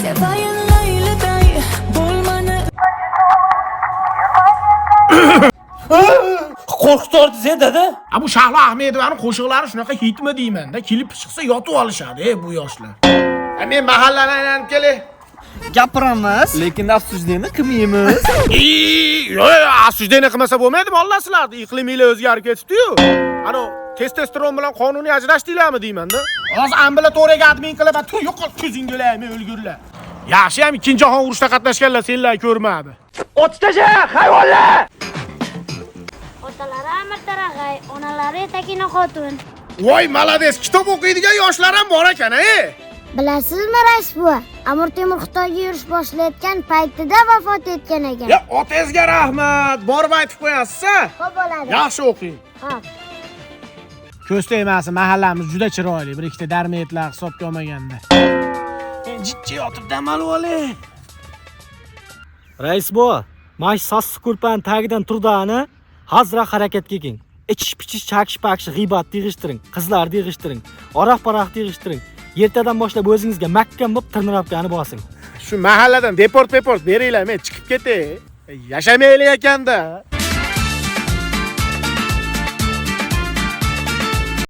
Sevayın Leyli'day bo'lmani. Qo'rqitordi sen dada. Bu Shahlo Ahmedovaning qo'shiqlari shunaqa hitmi deyman-da. Klip chiqsa yotib olishadi, bu yoshlar. Men mahallani aylanib kelay. Gapiramiz, lekin afsuslikni qilmaymiz. Afsuslikni qilmasa bo'lmaydi, bollasizlarni. Iqliminglar o'zgarib ketibdi-yu. Ano testosteron bilan qonuniy ajrashdinglarmi deyman-da. Hozir ambulatoriyaga admin qilib, yo'qol ko'zingni olaymi, o'lgurlar. Yaxshi ham ikkinchi jahon urushida qatnashganlar senlar ko'rmadi. Otishtaja, hayvonlar! Otalari Amir Tarag'ay, onalari Takina Xotun. Voy, malades, kitob o'qiydigan yoshlar ham bor ekan-a. Bilasizmi, rais buva? Amir Temur Xitoyga yurish boshlayotgan paytida vafot etgan ekan. Ya, otangizga rahmat. Borib aytib qo'yasiz-a? Xo'p bo'ladi. Yaxshi o'qing. Xo'p. Ko'z tegmasin, mahallamiz juda chiroyli. Bir ikkita darmetlar hisobga olmaganda. Jiddiy yotib dam olay. Rais bova, mash sassiq ko'rpaning tagidan turdani, hazra harakatga keng. Ichish-pichish, chakish-pakish, g'iybat yig'ishtiring, qizlarni yig'ishtiring, oraq-paraq yig'ishtiring. Ertadan boshlab o'zingizga mahkam bo'lib tirnirabgani bosing. Shu mahalladan deport beringlar, men chiqib ketay. Yashamaylik ekanda.